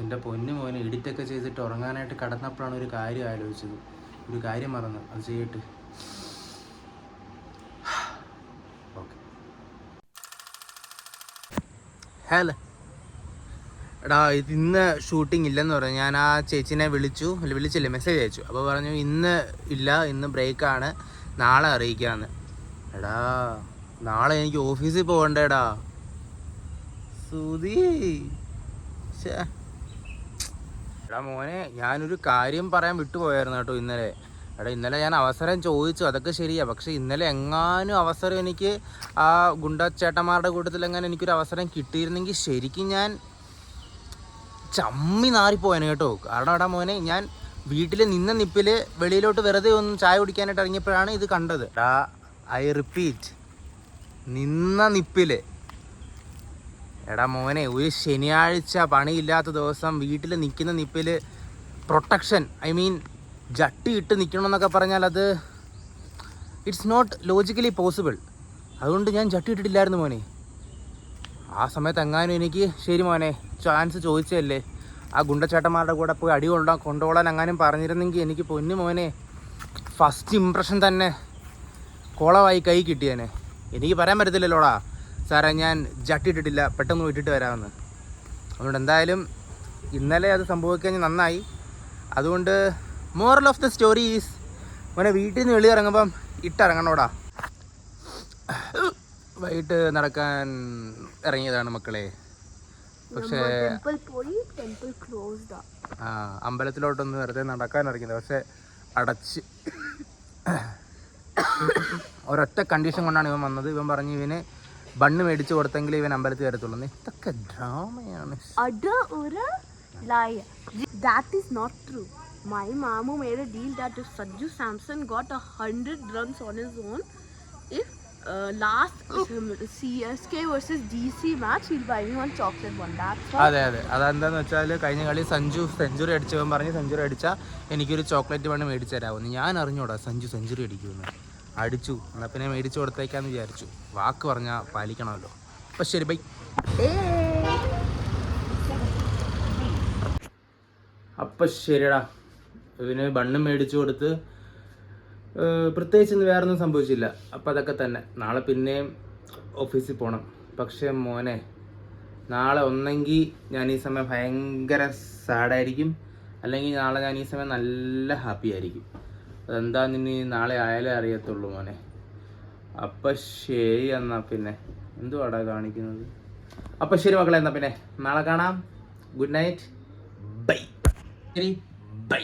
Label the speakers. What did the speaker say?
Speaker 1: എൻ്റെ പൊന്നു മോനെ എഡിറ്റൊക്കെ ചെയ്തിട്ട് ഉറങ്ങാനായിട്ട് കിടന്നപ്പോഴാണ് ഒരു കാര്യം ആലോചിച്ചത്. ഒരു കാര്യം മറന്നു, അത് ചെയ്യട്ട്. ഓക്കെ. ഹലോ എടാ, ഇത് ഇന്ന് ഷൂട്ടിംഗ് ഇല്ലെന്ന് പറഞ്ഞു. ഞാൻ ആ ചേച്ചിനെ വിളിച്ചില്ലേ, മെസ്സേജ് അയച്ചു. അപ്പോൾ പറഞ്ഞു ഇന്ന് ഇല്ല, ഇന്ന് ബ്രേക്കാണ്, നാളെ അറിയിക്കാമെന്ന്. എടാ നാളെ എനിക്ക് ഓഫീസിൽ പോകണ്ടേടാ സുധി. എടാ മോനെ, ഞാനൊരു കാര്യം പറയാൻ വിട്ടുപോയായിരുന്നു കേട്ടോ ഇന്നലെ. എടാ ഇന്നലെ ഞാൻ അവസരം ചോദിച്ചു, അതൊക്കെ ശരിയാ. പക്ഷെ ഇന്നലെ എങ്ങാനും അവസരം എനിക്ക് ആ ഗുണ്ടച്ചേട്ടന്മാരുടെ കൂട്ടത്തിൽ എങ്ങനെ എനിക്കൊരു അവസരം കിട്ടിയിരുന്നെങ്കിൽ ശരിക്കും ഞാൻ ചമ്മി നാറിപ്പോയാന് കേട്ടോ. കാരണം എടാ മോനെ, ഞാൻ വീട്ടിൽ നിന്ന നിപ്പിൽ വെളിയിലോട്ട് വെറുതെ ഒന്ന് ചായ കുടിക്കാനായിട്ട് ഇറങ്ങിയപ്പോഴാണ് ഇത് കണ്ടത്. എടാ ഐ റിപ്പീറ്റ്, നിന്ന നിപ്പിൽ. എടാ മോനെ, ഒരു ശനിയാഴ്ച പണിയില്ലാത്ത ദിവസം വീട്ടിൽ നിൽക്കുന്ന നിപ്പിൽ പ്രൊട്ടക്ഷൻ, ഐ മീൻ ജട്ടി ഇട്ട് നിൽക്കണമെന്നൊക്കെ പറഞ്ഞാൽ അത് ഇറ്റ്സ് നോട്ട് ലോജിക്കലി പോസിബിൾ. അതുകൊണ്ട് ഞാൻ ജട്ടി ഇട്ടിട്ടില്ലായിരുന്നു മോനെ. ആ സമയത്ത് എങ്ങാനും എനിക്ക് ശരി മോനെ ചാൻസ് ചോദിച്ചതല്ലേ, ആ ഗുണ്ടച്ചേട്ടന്മാരുടെ കൂടെ പോയി അടി കൊണ്ടുപോകാൻ എങ്ങാനും പറഞ്ഞിരുന്നെങ്കിൽ എനിക്ക് പൊന്നു മോനെ ഫസ്റ്റ് ഇംപ്രഷൻ തന്നെ കോളമായി കൈ കിട്ടിയേനെ. എനിക്ക് പറയാൻ പറ്റത്തില്ലല്ലോടാ സാറേ ഞാൻ ജട്ടി ഇട്ടിട്ടില്ല, പെട്ടെന്ന് ഇട്ടിട്ട് വരാമെന്ന്. അതുകൊണ്ട് എന്തായാലും ഇന്നലെ അത് സംഭവിക്കാൻ നന്നായി. അതുകൊണ്ട് moral of the story is, മോനെ വീട്ടിൽ നിന്ന് വെളിയിറങ്ങുമ്പം ഇട്ടിറങ്ങണോടാ. വൈകിട്ട് നടക്കാൻ ഇറങ്ങിയതാണ് മക്കളെ. പക്ഷേ അമ്പലത്തിലോട്ടൊന്ന് വെറുതെ നടക്കാൻ ഇറങ്ങിയത്, പക്ഷെ അടച്ച്. ഒരൊറ്റ കണ്ടീഷൻ കൊണ്ടാണ് ഇവൻ വന്നത്. ഇവൻ പറഞ്ഞു ഇവന് ബണ്ണ് മേടിച്ചു കൊടുത്തെങ്കിൽ ഇവൻ അമ്പലത്തിൽ വരത്തുള്ളൂ. ഇതൊക്കെ ഡ്രാമയാണ്.
Speaker 2: That is not true. My mamu made a deal that if Sanju Samson got 100 runs on his own, if last CSK versus DC match, he'll buy me one chocolate one. That's all.
Speaker 1: അതെ അതെ, അതെന്താന്ന് വെച്ചാൽ കഴിഞ്ഞ കളി Sanju century അടിച്ചവൻ പറഞ്ഞ് century അടിച്ചാൽ എനിക്കൊരു chocolate വേണം മേടിച്ചു തരാമെന്ന്. ഞാൻ അറിഞ്ഞൂടാ സഞ്ജു സെഞ്ചുറി അടിക്കുമെന്ന്. അടിച്ചു, എന്നാൽ പിന്നെ മേടിച്ചു കൊടുത്തേക്കാന്ന് വിചാരിച്ചു. വാക്ക് പറഞ്ഞാൽ പാലിക്കണമല്ലോ. അപ്പം ശരി, ബൈ. അപ്പം ശരിടാ, ഇവന് ബണ്ണും മേടിച്ചു കൊടുത്ത് പ്രത്യേകിച്ച് ഇന്ന് വേറൊന്നും സംഭവിച്ചില്ല. അപ്പം അതൊക്കെ തന്നെ. നാളെ പിന്നെയും ഓഫീസിൽ പോകണം. പക്ഷേ മോനെ, നാളെ ഒന്നെങ്കിൽ ഞാൻ ഈ സമയം ഭയങ്കര സാഡായിരിക്കും, അല്ലെങ്കിൽ നാളെ ഞാൻ ഈ സമയം നല്ല ഹാപ്പി ആയിരിക്കും. അതെന്താന്ന് ഇനി നാളെ ആയാലേ അറിയത്തുള്ളൂ മോനെ. അപ്പം ശരി, എന്നാൽ പിന്നെ എന്തുവാടാ കാണിക്കുന്നത്. അപ്പം ശരി മക്കളെ, എന്നാൽ പിന്നെ നാളെ കാണാം. Good night, bye. ശരി, ബൈ.